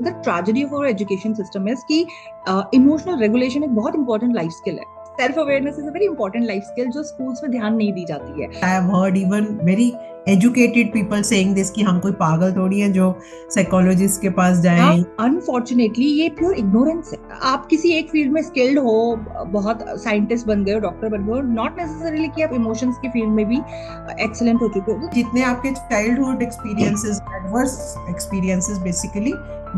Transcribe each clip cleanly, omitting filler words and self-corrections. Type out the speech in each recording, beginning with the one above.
The tragedy of our education system is कि emotional regulation एक बहुत इंपॉर्टेंट लाइफ स्किल है. Self awareness is a very important life skill जो schools में ध्यान नहीं दी जाती है. I have heard even very educated people saying this कि हम कोई पागल थोड़ी हैं जो साइकोलॉजिस्ट के पास जाएं. अनफॉर्चुनेटली ये प्योर इग्नोरेंस है. आप किसी एक फील्ड में स्किल्ड हो, बहुत साइंटिस्ट बन गए हो, डॉक्टर बन गए हो, नॉट नेसेसरीली कि आप इमोशंस की फील्ड में भी एक्सीलेंट हो चुके हो. जितने आपके childhood experiences, adverse experiences basically,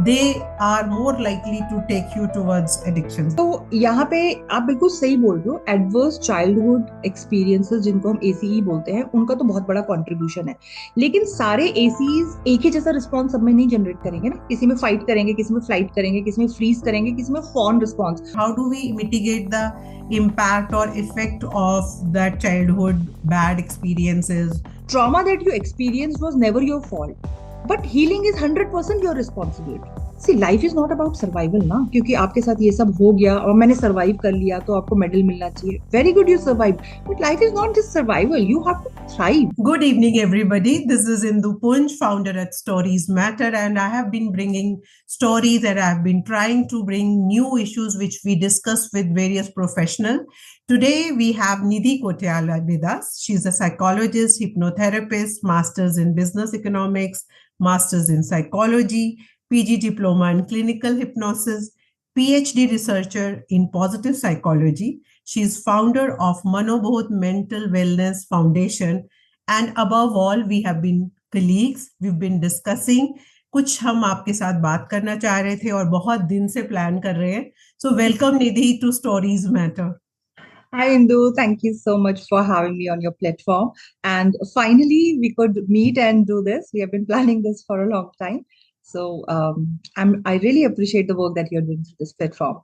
they are more likely to take you towards addiction. तो यहाँ पे आप बिल्कुल सही बोल रहे हो. एडवर्स चाइल्डहुड एक्सपीरियंसेस जिनको हम एसीई बोलते हैं, उनका तो बहुत बड़ा कंट्रीब्यूशन है. लेकिन सारे एसीईज एक ही जैसा रिस्पॉन्स सब में नहीं जनरेट करेंगे ना. किसी में फाइट करेंगे, किसी में फ्लाइट करेंगे, किसी में फ्रीज करेंगे, किसी में fawn response. How do we mitigate the impact or effect of that childhood bad experiences? Trauma that you experienced was never your fault, but healing is 100% your responsibility. See, life is not about survival ना, क्योंकि आपके साथ ये सब हो गया और मैंने survive कर लिया तो आपको medal मिलना चाहिए. Very good, you survived. But life is not just survival. You have to thrive. Good evening, everybody. This is Indu Punj, founder at Stories Matter, and I have been bringing stories and I have been trying to bring new issues which we discuss with various professionals. Today, we have Nidhi Kotiala with us. She's a psychologist, hypnotherapist, master's in business economics, master's in psychology, PG diploma in clinical hypnosis, PhD researcher in positive psychology. She is founder of Manobodh Mental Wellness Foundation. And above all, we have been colleagues. We've been discussing. कुछ हम आपके साथ बात करना चाह रहे थे और बहुत दिन से प्लान कर रहे हैं. So welcome Nidhi to Stories Matter. Hi Indu, thank you so much for having me on your platform. And finally, we could meet and do this. We have been planning this for a long time. So I really appreciate the work that you're doing through this platform.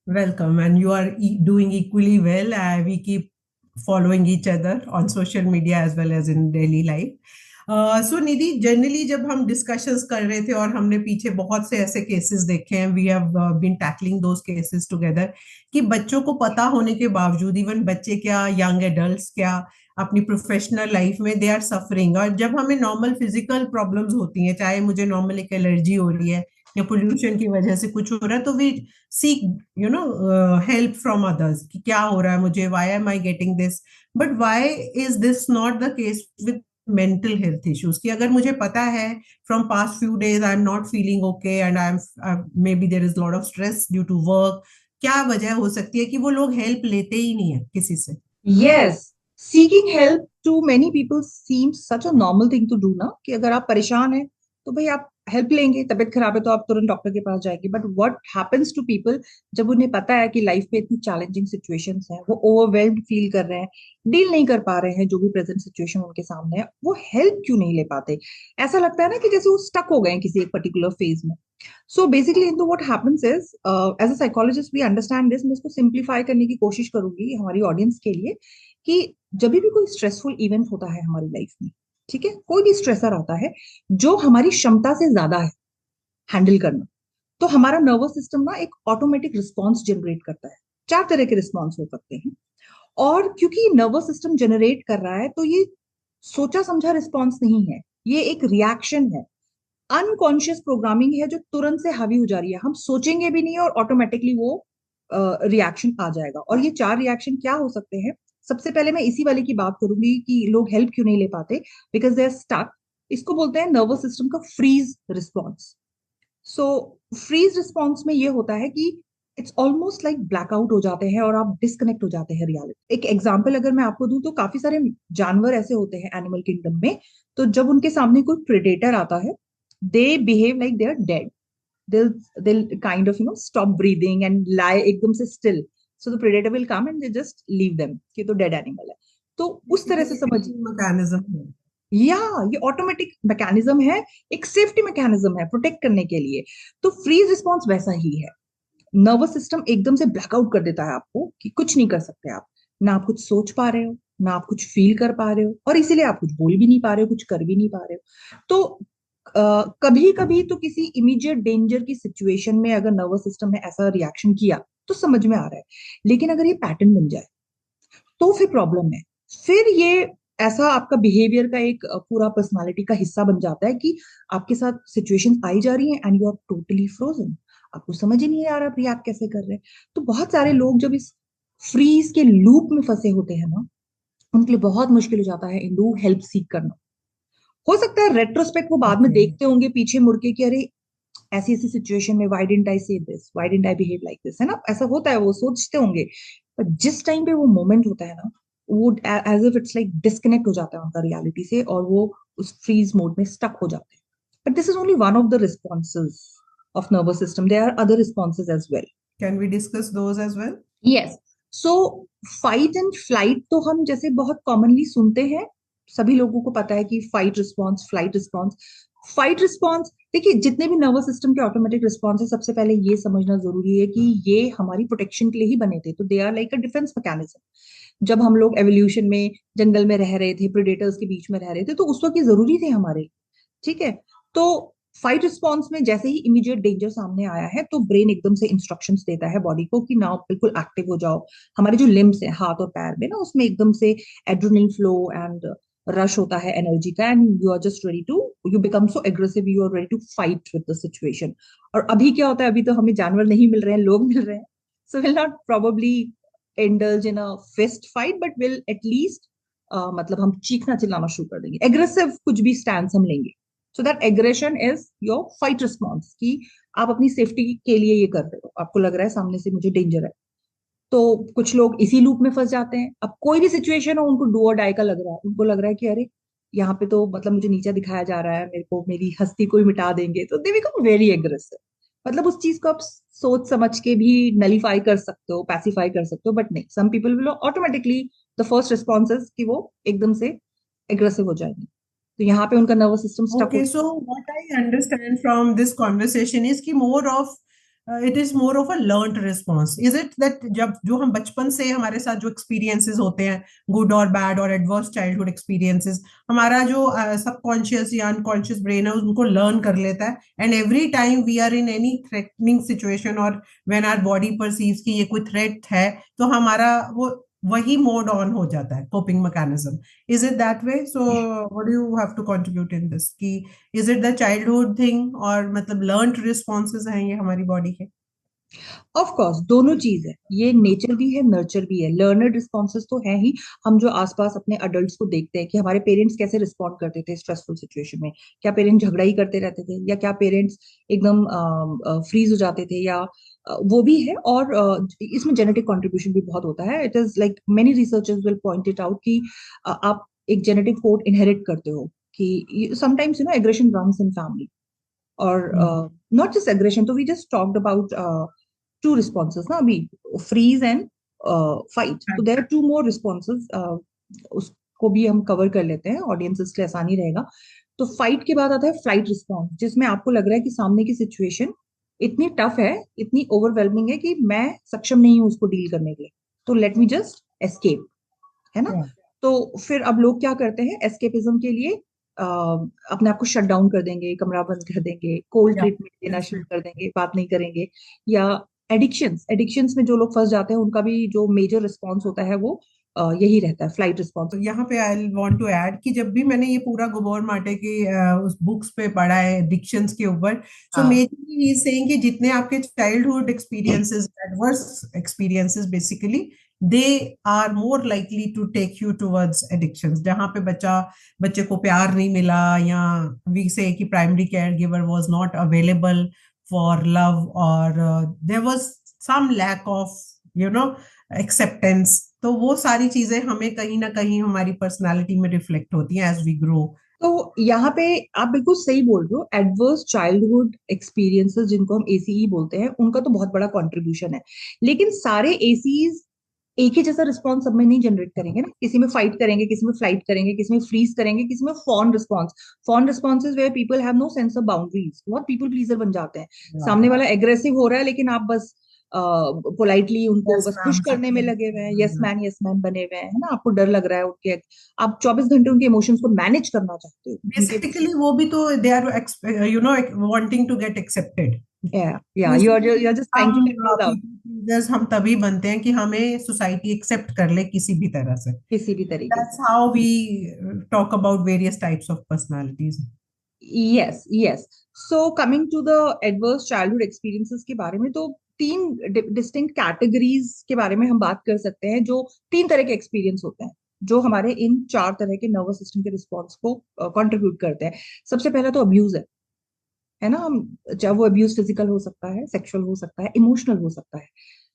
Welcome, and you are doing equally well. We keep following each other on social media as well as in daily life. So Nidhi, generally जब हम discussions कर रहे थे और हमने पीछे बहुत से ऐसे केसेस देखे हैं, we have been tackling those cases together, कि बच्चों को पता होने के बावजूद, इवन बच्चे क्या, यंग एडल्ट्स क्या, अपनी प्रोफेशनल लाइफ में दे आर सफरिंग. और जब हमें नॉर्मल फिजिकल प्रॉब्लम्स होती हैं, चाहे मुझे नॉर्मल एक एलर्जी हो रही है या पोल्यूशन की वजह से कुछ हो रहा है, तो we seek help from others कि क्या हो रहा है मुझे, why am I getting this. But why is this not the case with mental health issues? कि अगर मुझे पता है from past few days I am not feeling okay and I am maybe there is lot of stress due to work, क्या वजह हो सकती है कि वो लोग हेल्प लेते ही नहीं है किसी से? Yes, seeking help to many people seems such a normal thing to do ना, कि अगर आप परेशान हैं तो भाई आप हेल्प लेंगे. तबीयत खराब है तो आप तुरंत डॉक्टर के पास जाएंगे. But what happens to people, जब उन्हें पता है कि लाइफ में इतनी चैलेंजिंग सिचुएशंस हैं, वो ओवरवेल्म्ड फील कर रहे हैं, डील नहीं कर पा रहे हैं जो भी प्रेजेंट सिचुएशन उनके सामने है, वो हेल्प क्यों नहीं ले पाते? ऐसा लगता है ना कि जैसे वो स्टक हो गए हैं किसी एक पर्टिकुलर फेज में. So basically in what happens is, as a psychologist we understand this. मैं इसको सिंप्लीफाई करने की कोशिश करूंगी हमारी ऑडियंस के लिए कि जब भी कोई स्ट्रेसफुल इवेंट होता है हमारी लाइफ में, ठीक है, कोई भी स्ट्रेसर आता है जो हमारी क्षमता से ज्यादा है हैंडल करना, तो हमारा नर्वस सिस्टम ना एक ऑटोमेटिक रिस्पॉन्स जनरेट करता है. चार तरह के रिस्पॉन्स हो सकते हैं. और क्योंकि नर्वस सिस्टम जनरेट कर रहा है, तो ये सोचा समझा रिस्पॉन्स नहीं है, ये एक रिएक्शन है. अनकॉन्शियस प्रोग्रामिंग है जो तुरंत से हावी हो जा रही है. हम सोचेंगे भी नहीं और ऑटोमेटिकली वो रिएक्शन आ जाएगा. और ये चार रिएक्शन क्या हो सकते हैं? सबसे पहले मैं इसी वाले की बात करूंगी कि लोग हेल्प क्यों नहीं ले पाते, बिकॉज दे आर स्टक. इसको बोलते हैं नर्वस सिस्टम का फ्रीज रिस्पॉन्स. सो फ्रीज रिस्पॉन्स में ये होता है कि इट्स ऑलमोस्ट लाइक ब्लैकआउट हो जाते हैं और आप डिस्कनेक्ट हो जाते हैं रियलिटी. एक एग्जाम्पल अगर मैं आपको दूं, तो काफी सारे जानवर ऐसे होते हैं एनिमल किंगडम में, तो जब उनके सामने कोई प्रेडेटर आता है, they behave like they are dead. They'll kind of stop breathing and lie एकदम से still. So the predator will come and they just leave them कि तो dead animal है. तो उस तरह से समझ, मैकेनिज्म है. या ये ऑटोमेटिक मैकेनिज्म है, एक सेफ्टी मैकेनिज्म है प्रोटेक्ट करने के लिए. तो फ्रीज रिस्पॉन्स वैसा ही है. नर्वस सिस्टम एकदम से ब्लैकआउट कर देता है आपको कि कुछ नहीं कर सकते आप. ना आप कुछ सोच पा रहे हो, ना आप कुछ फील कर पा रहे हो, और इसीलिए आप कुछ बोल भी नहीं पा रहे हो, कुछ कर भी नहीं पा रहे हो. तो कभी कभी तो किसी इमीडिएट डेंजर की सिचुएशन में अगर नर्वस सिस्टम ने ऐसा रिएक्शन किया तो समझ में आ रहा है. लेकिन अगर ये पैटर्न बन जाए तो फिर प्रॉब्लम है. फिर ये ऐसा आपका बिहेवियर का एक पूरा पर्सनालिटी का हिस्सा बन जाता है कि आपके साथ सिचुएशन आई जा रही है and you are totally frozen, आपको समझ ही नहीं आ रहा रिएक्ट कैसे कर रहे हैं। तो बहुत सारे लोग जब इस फ्रीज के लूप में फंसे होते हैं ना, उनके लिए बहुत मुश्किल हो जाता है इन लोग हेल्प सीख करना। हो सकता है रेट्रोस्पेक्ट वो बाद में ओके देखते होंगे पीछे मुड़ के कि अरे ऐसी ऐसी सिचुएशन में व्हाई डिडंट आई से this, why didn't I behave like this, है ना, ऐसा होता है, वो सोचते होंगे। पर जिस टाइम पे वो मोमेंट होता है ना, वो as if it's like disconnect हो जाता है उनका रियलिटी से, और वो उस फ्रीज मोड में स्टक हो जाते हैं। But this is only one of the responses of nervous system, there are other responses as well. Can we discuss those as well yes. So fight and flight तो हम जैसे बहुत commonly सुनते हैं, सभी लोगों को पता है कि fight response, flight response. Fight response, देखिए जितने भी नर्वस सिस्टम के ऑटोमेटिक रिस्पॉन्स है, सबसे पहले ये समझना जरूरी है कि ये हमारी प्रोटेक्शन के लिए ही बने थे, तो they are like a defence mechanism. जब हम लोग एवोल्यूशन में जंगल में रह रहे थे, प्रेडेटर्स के बीच में रह रहे थे, तो उस वक्त ये जरूरी थे हमारे, ठीक है। तो फाइट रिस्पॉन्स में जैसे ही इमीडिएट डेंजर सामने आया है, तो ब्रेन एकदम से इंस्ट्रक्शंस देता है बॉडी को कि नाउ बिल्कुल एक्टिव हो जाओ। हमारे जो लिम्स है, हाथ और पैर में ना, उसमें एकदम से एड्रेनलिन फ्लो एंड रश होता है एनर्जी का, and you are just ready to, you become so aggressive, you are ready to fight with the situation. और अभी क्या होता है, अभी तो हमें जानवर नहीं मिल रहे हैं, लोग मिल रहे हैं। So will not probably indulge in a fist fight, but will at least मतलब हम चीखना चिल्लाना शुरू कर देंगे, एग्रेसिव कुछ भी स्टैंड हम लेंगे। So that aggression is your fight response, कि आप अपनी सेफ्टी के लिए ये कर रहे हो, आपको लग रहा है सामने से मुझे डेंजर है। तो कुछ लोग इसी लूप में फंस जाते हैं। अब कोई भी सिचुएशन हो, उनको डू और डाई का लग रहा है, उनको लग रहा है कि अरे यहाँ पे तो मतलब मुझे नीचा दिखाया जा रहा है, मेरे को मेरी हस्ती को ही मिटा देंगे, तो दे बिकम वेरी एग्रेसिव। मतलब उस चीज को आप सोच समझ के भी नलीफाई कर सकते हो, पैसिफाई कर सकते हो, बट नहीं, some people will automatically, the first response is कि वो एकदम से एग्रेसिव हो जाएंगे। तो यहाँ पे उनका नर्वस सिस्टम स्टक हो। Okay, so what I understand from this conversation is कि more of it is more of a learned response. Is it that जब जो हम बचपन से हमारे साथ जो experiences होते हैं, good or bad or adverse childhood experiences, हमारा जो subconscious या unconscious brain है उनको learn कर लेता है, and every time we are in any threatening situation or when our body perceives कि ये कोई threat है, तो हमारा वो वही मोड ऑन हो जाता है, coping mechanism. Is it that way? So what do you have to contribute in this? कि is it the childhood thing और मतलब learned responses हैं ये हमारी बॉडी के? ऑफ कोर्स दोनों चीज है, ये नेचर भी है, नर्चर भी है। लर्नर रिस्पॉन्सेज तो है ही। हम जो आसपास अपने अडल्ट्स को देखते हैं कि हमारे पेरेंट्स कैसे रिस्पॉन्ड करते थे स्ट्रेसफुल सिचुएशन में, क्या पेरेंट्स झगड़ा ही करते रहते थे, या क्या पेरेंट्स एकदम फ्रीज हो जाते थे, या वो भी है। और इसमें जेनेटिक कंट्रीब्यूशन भी बहुत होता है। It is like many researchers will point it out कि आप एक जेनेटिक कोड इनहेरिट करते हो, कि sometimes you know aggression runs in family. और Hmm. नॉट जस्ट एग्रेशन, तो we just talked about two responses ना अभी, फ्रीज एंड फाइट, तो there are two more responses, उसको भी हम कवर कर लेते हैं, ऑडियंसेस के लिए आसानी रहेगा। तो फाइट के बाद आता है फ्लाइट रिस्पॉन्स, जिसमें आपको लग रहा है कि सामने की सिचुएशन इतनी टफ है, इतनी ओवरवेलमिंग है कि मैं सक्षम नहीं हूं उसको डील करने के लिए, तो लेट मी जस्ट एस्केप, है ना। Yeah. तो फिर अब लोग क्या करते हैं एस्केपिज्म के लिए, अपने आप को शट डाउन कर देंगे, कमरा बंद कर देंगे, कोल्ड Yeah. ट्रीटमेंट देना That's शुरू it. कर देंगे, बात नहीं करेंगे। या एडिक्शंस, एडिक्शंस में जो लोग फंस जाते हैं, उनका भी जो मेजर रिस्पॉन्स होता है वो यही रहता है, फ्लाइट रिस्पॉन्स। तो यहाँ पे आई वांट टू ऐड कि जब भी मैंने ये पूरा गुबोर माटे के उस बुक्स पे पढ़ा है एडिक्शंस के ऊपर, सो हाँ, मेजरली ही इज सेइंग कि जितने आपके childhood experiences, adverse experiences basically, they are more likely to take you towards addictions, जहाँ पे बच्चे को प्यार नहीं मिला, या वी से कि primary care giver was not available for love, और there was some lack of you know acceptance. तो वो सारी चीजें हमें कहीं ना कहीं हमारी पर्सनालिटी में रिफ्लेक्ट होती हैं एज वी ग्रो। तो यहाँ पे आप बिल्कुल सही बोल रहे हो। एडवर्स चाइल्डहुड एक्सपीरियंसेस, जिनको हम एसीई बोलते हैं, उनका तो बहुत बड़ा कंट्रीब्यूशन है। लेकिन सारे एसीज एक ही जैसा रिस्पॉन्स सब में नहीं जनरेट करेंगे ना, किसी में फाइट करेंगे, किसी में फ्लाइट करेंगे, किसी में फ्रीज करेंगे, किसी में fawn response. Fawn responses where people have no sense of boundaries, बहुत पीपल प्लीजर बन जाते हैं। सामने वाला एग्रेसिव हो रहा है, लेकिन आप बस पोलाइटली उनको यस बस खुश मैम करने में लगे हुए हैं, यस मैन बने हुए हैं, है ना। आपको डर लग रहा है उनके, आप 24 घंटे उनके इमोशंस को मैनेज करना चाहते हो उनके। बेसिकली वो भी तो they are you know wanting to get accepted. या you are just trying to हम get ruled people out. Leaders हम तभी बनते हैं कि हमें सोसाइटी एक्सेप्ट कर ले किसी भी तरह से. किसी भी तरीके That's से. how we talk about various types of personalities. Yes yes. So coming to the adverse childhood experiences के बारे में, तो तीन डिस्टिंक्ट कैटेगरीज के बारे में हम बात कर सकते हैं, जो तीन तरह के एक्सपीरियंस होते हैं जो हमारे इन चार तरह के नर्वस सिस्टम के रिस्पॉन्स को कंट्रीब्यूट करते हैं. सबसे पहला तो अब्यूज है ना. हम, चाहे वो अब्यूज फिजिकल हो सकता है, सेक्सुअल हो सकता है, इमोशनल हो सकता है.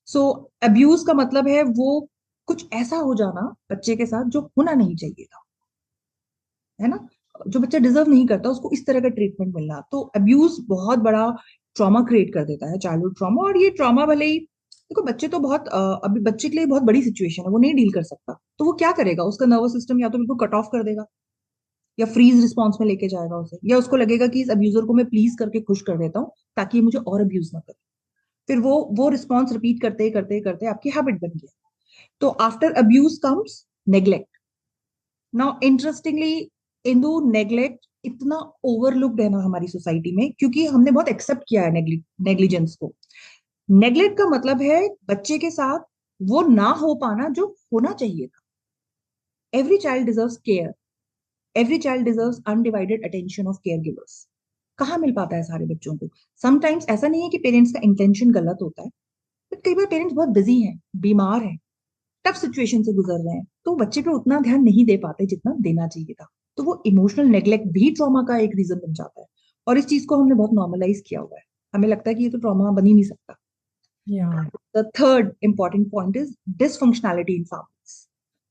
सो अब्यूज का मतलब है वो कुछ ऐसा हो जाना बच्चे के साथ जो होना नहीं चाहिए था, है ना. जो बच्चा डिजर्व नहीं करता उसको इस तरह का ट्रीटमेंट मिलना, तो अब्यूज बहुत बड़ा ट्रॉमा क्रिएट कर देता है, चाइल्डहुड ट्रॉमा. और ये ट्रॉमा भले ही, देखो बच्चे तो बहुत अभी बच्चे के लिए बहुत बड़ी सिचुएशन है, वो नहीं डील कर सकता, तो वो क्या करेगा, उसका नर्वस सिस्टम या तो बिल्कुल कट ऑफ कर देगा, या फ्रीज रिस्पॉन्स में लेके जाएगा उसे, या उसको लगेगा कि इस अब्यूजर को मैं प्लीज करके खुश कर देता हूँ ताकि ये मुझे और अब्यूज ना करे. फिर वो रिस्पॉन्स रिपीट करते करते करते आपकी हैबिट बन गया. तो after abuse comes neglect. Now interestingly, Indu, neglect इतना ओवरलुक्ड है ना हमारी सोसाइटी में, क्योंकि हमने बहुत एक्सेप्ट किया है नेग्लिजेंस को. नेग्लेक्ट का मतलब है बच्चे के साथ वो ना हो पाना जो होना चाहिए था. Every child deserves care. Every child deserves undivided attention of care givers. कहाँ मिल पाता है सारे बच्चों को. समटाइम्स ऐसा नहीं है कि पेरेंट्स का इंटेंशन गलत होता है, बट कई बार पेरेंट्स बहुत बिजी हैं, बीमार हैं, टफ सिचुएशन से गुजर रहे हैं, तो बच्चे पे उतना ध्यान नहीं दे पाते जितना देना चाहिए था. तो वो इमोशनल नेग्लेक्ट भी ट्रॉमा का एक रीजन बन जाता है. और इस चीज को हमने बहुत नॉर्मलाइज किया हुआ है, हमें लगता है कि ये तो ट्रॉमा बन ही नहीं सकता. Yeah. The third important point is dysfunctionality in families.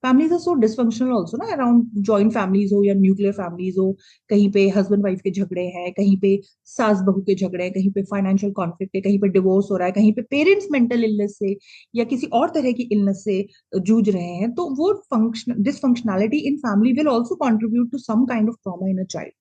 Families are so dysfunctional also ना, around joint families हो या nuclear families हो, कहीं पे husband wife के झगड़े हैं, कहीं पे सास बहू के झगड़े हैं, कहीं पे financial conflict है, कहीं पे divorce हो रहा है, कहीं पे parents mental illness से या किसी और तरह की illness से जूझ रहे हैं, तो वो function dysfunctionality in family will also contribute to some kind of trauma in a child.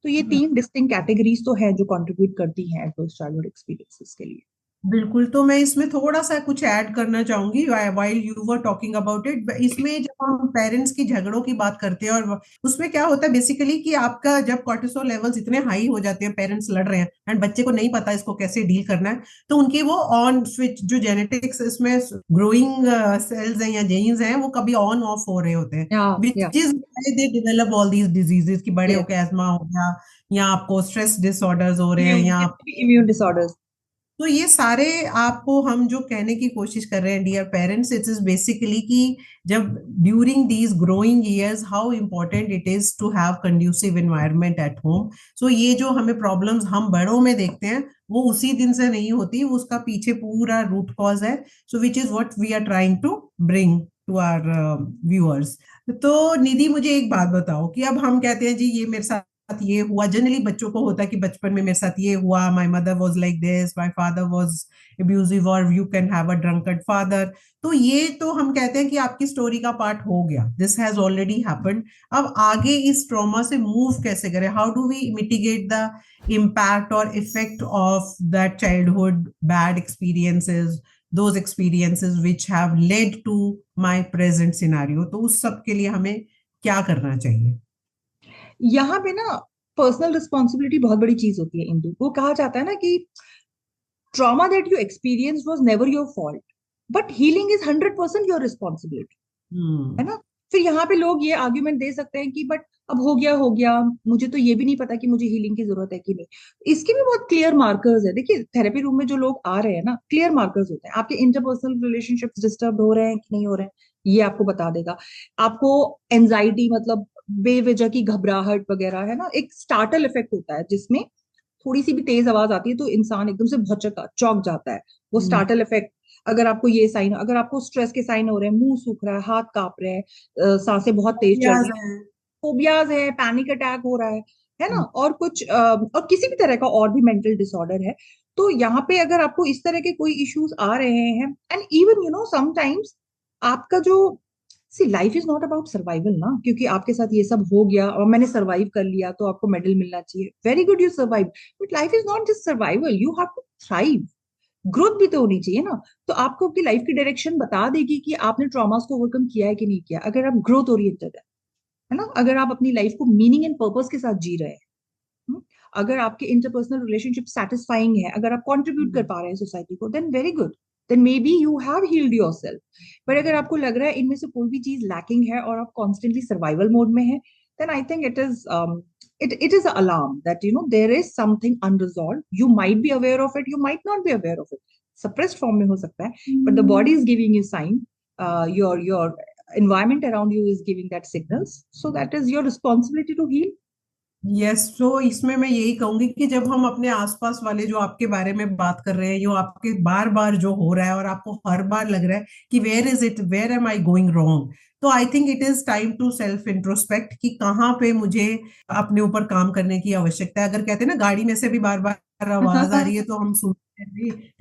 तो ये तीन distinct categories तो हैं जो contribute करती हैं adverse childhood experiences के लिए. बिल्कुल. तो मैं इसमें थोड़ा सा कुछ ऐड करना चाहूंगी while you were talking about it. इसमें जब हम पेरेंट्स की झगड़ों की बात करते हैं, और उसमें क्या होता है बेसिकली कि आपका जब कॉर्टिसोल लेवल्स इतने हाई हो जाते हैं, पेरेंट्स लड़ रहे हैं एंड बच्चे को नहीं पता इसको कैसे डील करना है, तो उनकी वो ऑन स्विच जो जेनेटिक्स इसमें ग्रोइंग सेल्स हैं या जीन्स हैं वो कभी ऑन ऑफ हो रहे होते हैं, Yeah, which yeah, is they develop all these diseases की बड़े yes. होकर एस्मा हो गया, या आपको स्ट्रेस डिसऑर्डर्स हो रहे हैं, Immune, या कितने भी immune disorders. तो ये सारे आपको हम जो कहने की कोशिश कर रहे हैं dear parents, it is basically कि जब during these growing years how important it is to have conducive environment at home. So ये जो हमें प्रॉब्लम्स हम बड़ों में देखते हैं वो उसी दिन से नहीं होती, वो उसका पीछे पूरा रूट कॉज है. So which is what we are trying to bring to our viewers. तो निधि मुझे एक बात बताओ कि अब हम कहते हैं जी ये मेरे साथ ये हुआ, जनरली बच्चों को होता है कि बचपन में मेरे साथ ये हुआ, my mother was like this, my father was abusive, और you can have a drunkard father. तो ये तो हम कहते हैं कि आपकी स्टोरी का पार्ट हो गया, दिस हैज ऑलरेडी हैपेंड. अब आगे इस ट्रॉमा से मूव कैसे करें, how do we mitigate the impact और effect of that childhood bad experiences, those experiences which have led to my present scenario. तो उस सब के लिए हमें क्या करना चाहिए? यहाँ पे ना पर्सनल रिस्पॉन्सिबिलिटी बहुत बड़ी चीज होती है इंदु. वो कहा जाता है ना कि trauma that you experience was never your fault, but healing is 100% your responsibility, है हम्म. ना. फिर यहाँ पे लोग ये आर्ग्यूमेंट दे सकते हैं कि बट अब हो गया, मुझे तो ये भी नहीं पता कि मुझे हीलिंग की जरूरत है कि नहीं. इसके भी बहुत क्लियर मार्कर्स है. देखिए थेरेपी रूम में जो लोग आ रहे हैं ना, क्लियर मार्कर्स होते हैं. आपके इंटरपर्सनल रिलेशनशिप्स डिस्टर्ब हो रहे हैं कि नहीं हो रहे हैं, ये आपको बता देगा. आपको एंजाइटी, मतलब बेवजह की घबराहट वगैरह, है ना, एक स्टार्टल इफेक्ट होता है जिसमें थोड़ी सी भी तेज आवाज आती है तो इंसान एकदम से भौचक चौंक जाता है. वो स्टार्टल इफेक्ट. अगर आपको ये साइन, अगर आपको स्ट्रेस के साइन हो रहे हैं, मुंह सूख रहा है, हाथ कांप रहे हैं, सांसें बहुत तेज चल फोबियाज रही हैं, हैं. फोबियाज है, पैनिक अटैक हो रहा है ना, हम्म. और कुछ और किसी भी तरह का और भी मेंटल डिसऑर्डर है, तो यहाँ पे अगर आपको इस तरह के कोई इश्यूज आ रहे हैं, एंड इवन समटाइम्स आपका जो, see life is not about survival ना, क्योंकि आपके साथ ये सब हो गया और मैंने सर्वाइव कर लिया तो आपको मेडल मिलना चाहिए, very good you survive, but life is not just survival, you have to thrive. Growth भी तो होनी चाहिए ना. तो आपको आपकी लाइफ की डायरेक्शन बता देगी कि आपने ट्रॉमास को ओवरकम किया है कि नहीं किया, अगर आप ग्रोथ ओरिएंटेड है ना, अगर आप अपनी लाइफ को मीनिंग एंड पर्पस के साथ जी रहे हैं, हम्म, अगर आपके इंटरपर्सनल रिलेशनशिप सेटिस्फाइंग है, अगर आप कंट्रीब्यूट कर पा रहे हैं सोसाइटी को, then very good. then maybe you have healed yourself. पर अगर आपको लग रहा है इनमें से कोई भी चीज lacking है और आप constantly survival mode में है, then I think it is an alarm that there is something unresolved. You might be aware of it, you might not be aware of it. Suppressed form में हो सकता है, but the body is giving you sign. Your environment around you is giving that signals. So that is your responsibility to heal. Yes, तो इसमें मैं यही कहूंगी कि जब हम अपने आसपास वाले जो आपके बारे में बात कर रहे हैं, जो आपके बार बार जो हो रहा है और आपको हर बार लग रहा है कि where is it, where am I going wrong, तो I think it is time to self introspect कि कहाँ पे मुझे अपने ऊपर काम करने की आवश्यकता है। अगर कहते हैं ना गाड़ी में से भी बार बार आवाज आ रही है तो हम सुनते हैं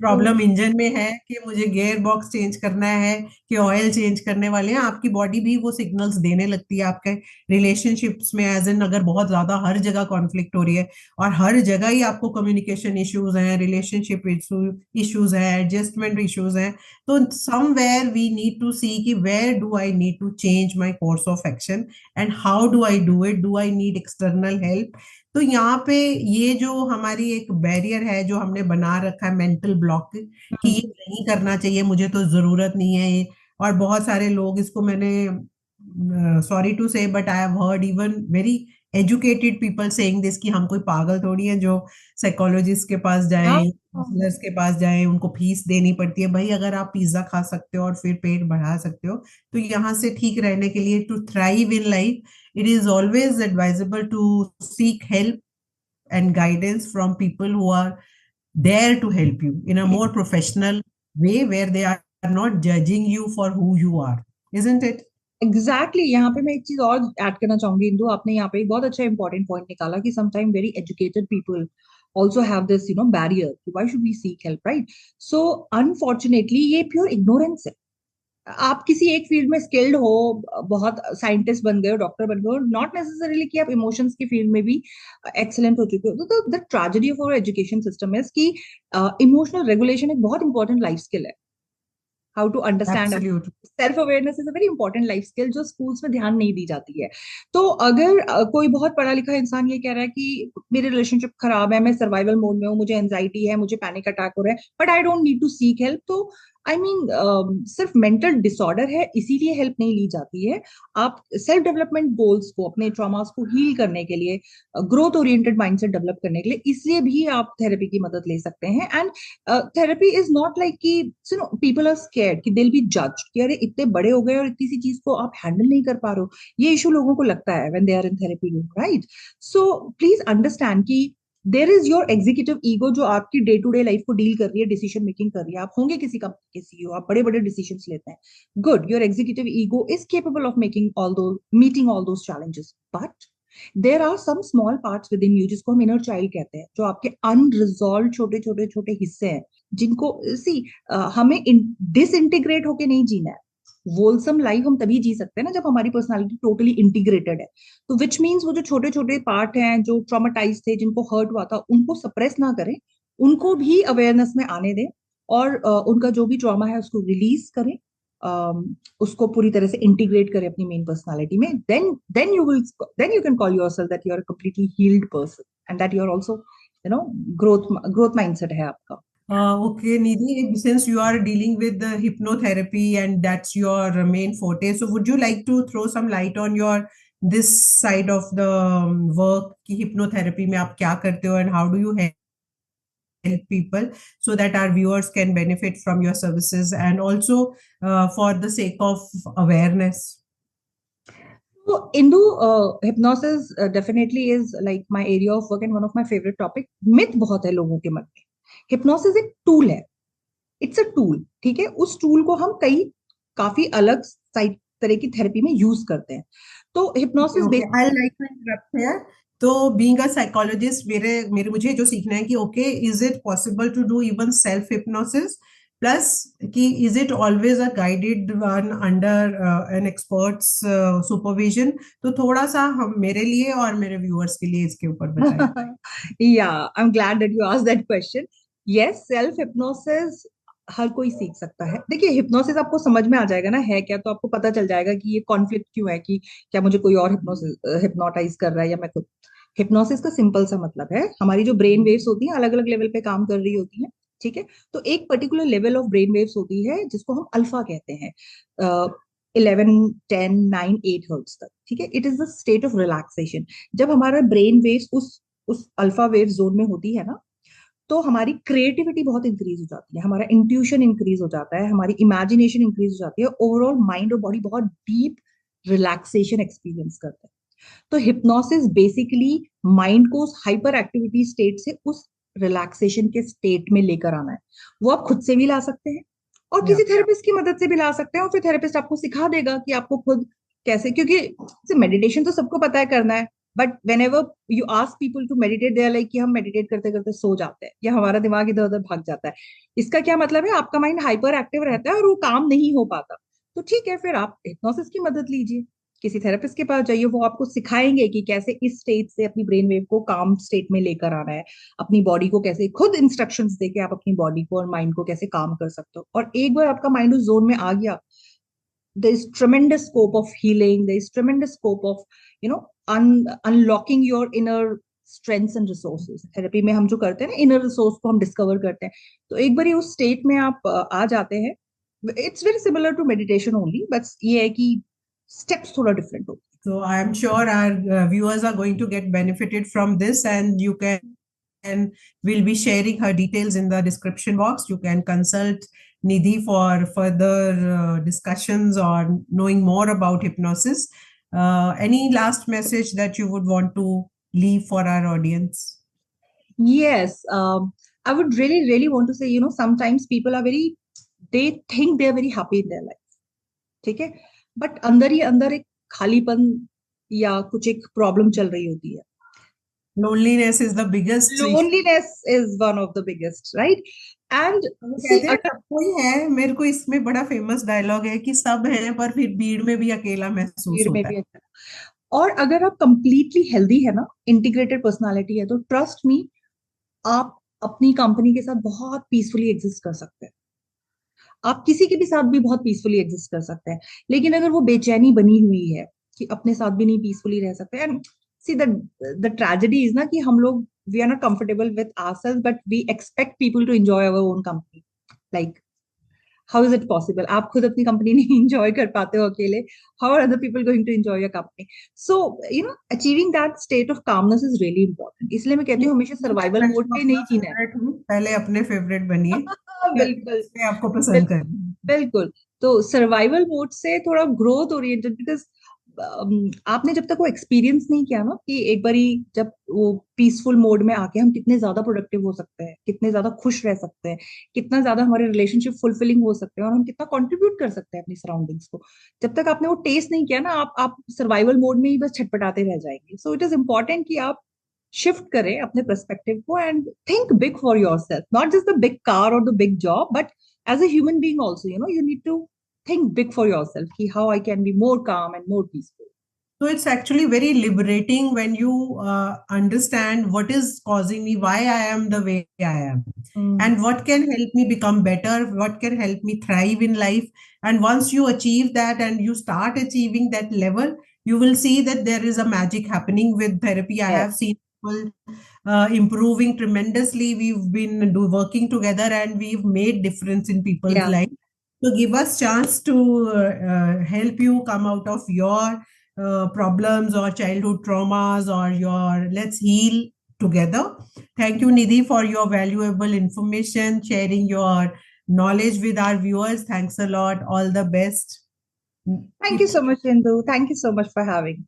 प्रॉब्लम इंजन में है, कि मुझे गियर बॉक्स चेंज करना है, कि ऑयल चेंज करने वाले हैं, आपकी बॉडी भी वो सिग्नल्स देने लगती है। आपके रिलेशनशिप्स में एज इन अगर बहुत ज्यादा हर जगह कॉन्फ्लिक्ट हो रही है और हर जगह ही आपको कम्युनिकेशन इश्यूज हैं, रिलेशनशिप इश्यूज हैं, एडजस्टमेंट इश्यूज हैं, तो somewhere we need to see कि where do I need to change my course of action and how do I do it, do I need external help. तो यहाँ पे ये जो हमारी एक बैरियर है जो हमने बना रखा है, मेंटल ब्लॉक, कि ये नहीं करना चाहिए, मुझे तो जरूरत नहीं है ये। और बहुत सारे लोग इसको, मैंने सॉरी टू से but I have heard even very educated people saying this कि हम कोई पागल थोड़ी हैं जो साइकोलॉजिस्ट के पास हाँ, जाएं, काउंसलर्स के पास जाएं, उनको फीस देनी पड़ती है। भाई अगर आप पिज्जा खा सकते हो और फिर पेट बढ़ा सकते हो, तो यहाँ से ठीक रहने के लिए, to thrive in life, it is always advisable to seek help and guidance from people who are there to help you in a more professional way where they are not judging you for who you are, isn't it? Exactly यहाँ पे मैं एक चीज और add करना चाहूंगी इंदु, आपने यहाँ पे एक बहुत अच्छा इंपॉर्टेंट पॉइंट निकाला कि sometime very educated people also have this barrier. Why should we seek help, right? So unfortunately ये प्योर इग्नोरेंस है। आप किसी एक फील्ड में स्किल्ड हो, बहुत साइंटिस्ट बन गए हो, डॉक्टर बन गए हो, नॉट नेसेसरीली कि आप इमोशंस की फील्ड में भी एक्सेलेंट हो चुके हो। तो the tragedy of our education system is कि इमोशनल रेगुलेशन एक बहुत इंपॉर्टेंट लाइफ स्किल है। How to understand Absolutely. Self awareness is a very important life skill जो स्कूल्स में ध्यान नहीं दी जाती है। तो अगर कोई बहुत पढ़ा लिखा इंसान ये कह रहा है कि मेरे रिलेशनशिप खराब है, मैं सर्वाइवल मोड में हूँ, मुझे एंजाइटी है, मुझे पैनिक अटैक हो रहा है, but I don't need to seek help, तो आई मीन सिर्फ मेंटल डिसऑर्डर है इसीलिए हेल्प नहीं ली जाती है। आप सेल्फ डेवलपमेंट गोल्स को, अपने ट्रॉमास को हील करने के लिए, ग्रोथ ओरिएंटेड माइंडसेट डेवलप करने के लिए, इसलिए भी आप थेरेपी की मदद ले सकते हैं। And therapy is not like कि पीपल आर स्केर्ड कि दिल बी जज कि अरे इतने बड़े हो गए और इतनी सी चीज को आप हैंडल नहीं कर पा रहे हो। ये इशू लोगों को लगता है when they are in therapy room, right? So please understand कि there is your executive ego जो आपकी डे टू डे लाइफ को डील कर रही है, डिसीजन मेकिंग कर रही है। आप होंगे किसी कंपनी के सीईओ, आप बड़े बड़े डिसीजन लेते हैं, good, your executive ego is capable of making all those meeting all those challenges, but there are some small parts within you जिसको हम इनर चाइल्ड कहते हैं, जो आपके अनरिजॉल्व छोटे छोटे छोटे हिस्से हैं, जिनको सी हमें डिसइंटीग्रेट होके नहीं जीना है। वोलसम लाइफ हम तभी जी सकते हैं ना जब हमारी पर्सनालिटी टोटली इंटीग्रेटेड है। तो विच मीन्स वो जो छोटे छोटे पार्ट हैं जो ट्रॉमेटाइज थे, जिनको हर्ट हुआ था, उनको सप्रेस ना करें, उनको भी अवेयरनेस में आने दें, और उनका जो भी ट्रॉमा है उसको रिलीज करें, उसको पूरी तरह से इंटीग्रेट करें अपनी मेन पर्सनालिटी में। Then you can call yourself that you are a completely healed person and that you are also growth mindset है आपका। Okay, Nidhi, since you are dealing with the hypnotherapy and that's your main forte, so would you like to throw some light on your this side of the work कि hypnotherapy में आप क्या करते हो and how do you help people so that our viewers can benefit from your services and also for the sake of awareness? So, Indu, hypnosis definitely is like my area of work and one of my favorite topic. myth बहुत है लोगों के मन में। hypnosis एक tool है, it's a tool, ठीक है? उस टूल को हम कई काफी अलग साइड तरह की थेरेपी में यूज करते हैं। तो Okay, hypnosis okay. I like to interrupt here. तो being a psychologist, मेरे मेरे मुझे जो सीखना है कि okay, is it possible to do even self hypnosis? Plus कि is it always a guided one under an expert's supervision? तो थोड़ा सा हम मेरे लिए और मेरे viewers के लिए इसके ऊपर बताएं। yeah, I'm glad that you asked that question. Yes, self hypnosis हर कोई सीख सकता है। देखिए, हिप्नोसिस आपको समझ में आ जाएगा ना है क्या, तो आपको पता चल जाएगा कि ये कॉन्फ्लिक्ट क्यों है, कि क्या मुझे कोई और हिप्नोसिस हिप्नोटाइज कर रहा है या मैं खुद। हिप्नोसिस का सिंपल सा मतलब है, हमारी जो ब्रेन वेव्स होती हैं अलग अलग लेवल पे काम कर रही होती हैं, ठीक है। तो एक particular level of brain waves होती है जिसको हम अल्फा कहते हैं, 11, 10, 9, 8 हर्ट्ज तक, ठीक है। It is the state of relaxation. जब हमारा ब्रेन वेव्स उस अल्फा वेव जोन में होती है ना, तो हमारी क्रिएटिविटी बहुत इंक्रीज हो जाती है, हमारा इंट्यूशन इंक्रीज हो जाता है, हमारी इमेजिनेशन इंक्रीज हो जाती है, ओवरऑल माइंड और बॉडी बहुत डीप रिलैक्सेशन एक्सपीरियंस करते हैं। तो हिप्नोसिस बेसिकली माइंड को उस हाइपर एक्टिविटी स्टेट से उस रिलैक्सेशन के स्टेट में लेकर आना है। वो आप खुद से भी ला सकते हैं और Yeah. किसी थेरेपिस्ट की मदद से भी ला सकते हैं, और फिर थेरेपिस्ट आपको सिखा देगा कि आपको खुद कैसे, क्योंकि मेडिटेशन तो सबको पता है करना है, but whenever you ask people to meditate, they are like कि हम मेडिटेट करते करते सो जाते हैं या हमारा दिमाग इधर उधर भाग जाता है। इसका क्या मतलब है, आपका माइंड हाइपर एक्टिव रहता है और वो काम नहीं हो पाता। तो ठीक है, फिर आप हिप्नोसिस की मदद लीजिए, किसी थेरेपिस्ट के पास जाइए, वो आपको सिखाएंगे कि कैसे इस स्टेट से अपनी ब्रेन वेव को काम स्टेट में लेकर आना है, अपनी बॉडी को कैसे खुद इंस्ट्रक्शंस देके आप अपनी बॉडी को और माइंड को कैसे काम कर सकते हो। और एक बार आपका माइंड उस जोन में आ गया, there is tremendous scope of healing, there is tremendous scope of you know unlocking your inner strengths and resources। Therapy में हम जो करते हैं ना, इनर रिसोर्स को हम डिस्कवर करते हैं। तो एक बार उस स्टेट में आप आ जाते हैं, it's very similar to meditation only, बस ये है कि स्टेप्स थोड़ा डिफरेंट होते हैं। So I am sure our viewers are going to get benefited from this, and you can, and we'll be sharing her details in the description box. You can consult Nidhi for further discussions or knowing more about hypnosis. Any last message that you would want to leave for our audience? Yes, I would really want to say, sometimes people are very, they think they are very happy in their life, ठीक है, but अंदर ही अंदर एक खालीपन या कुछ एक problem चल रही होती है। Loneliness is the biggest issue. Loneliness is one of the biggest, right. And वो कहते हैं सबको ही है। मेरे को इसमें बड़ा फेमस डायलॉग है कि सब हैं पर फिर भीड़ में भी अकेला महसूस भीड़ में होता भी है। अच्छा, और अगर आप कंप्लीटली हेल्दी है ना, इंटीग्रेटेड पर्सनालिटी है, तो ट्रस्ट मी, आप अपनी कंपनी के साथ बहुत पीसफुली एग्जिस्ट कर सकते हैं, आप किसी के भी साथ भी बहुत पीसफुली एग्जिस्ट कर सकते हैं। लेकिन अगर वो बेचैनी बनी हुई है कि अपने साथ भी नहीं पीसफुली रह सकते, and see the tragedy is ना कि हम लोग, we are not comfortable with ourselves but we expect people to enjoy our own company. Like how is it possible, आप खुद अपनी कंपनी नहीं एंजॉय कर पाते हो अकेले, how are other people going to enjoy your company? So achieving that state of calmness is really important. इसलिए मैं कहती हूँ हमेशा सर्वाइवल मोड पे नहीं जीना है। पहले अपने फेवरेट बनिए, बिल्कुल, आपको पसंद करें। बिल्कुल। तो सर्वाइवल मोड से थोड़ा ग्रोथ ओरिएंटेड, बिकॉज आपने जब तक वो एक्सपीरियंस नहीं किया ना कि एक बारी जब वो पीसफुल मोड में आके हम कितने ज्यादा प्रोडक्टिव हो सकते हैं, कितने ज्यादा खुश रह सकते हैं, कितना ज्यादा हमारे रिलेशनशिप फुलफिलिंग हो सकते हैं और हम कितना कंट्रीब्यूट कर सकते हैं अपनी सराउंडिंग्स को, जब तक आपने वो टेस्ट नहीं किया ना, आप सर्वाइवल मोड में ही बस छटपटाते रह जाएंगे। सो इट इज इंपॉर्टेंट कि आप शिफ्ट करें अपने पर्सपेक्टिव को and think big for yourself, not just the big car और the big job, but as a human being also, you need to think big for yourself, ki how I can be more calm and more peaceful. So it's actually very liberating when you understand what is causing me, why I am the way I am, and what can help me become better, what can help me thrive in life. And once you achieve that and you start achieving that level, you will see that there is a magic happening with therapy. I have seen people improving tremendously. We've been working together and we've made difference in people's life. So give us chance to help you come out of your problems or childhood traumas or your, let's heal together. Thank you, Nidhi, for your valuable information, sharing your knowledge with our viewers. Thanks a lot. All the best. Thank you so much, Indu. Thank you so much for having me.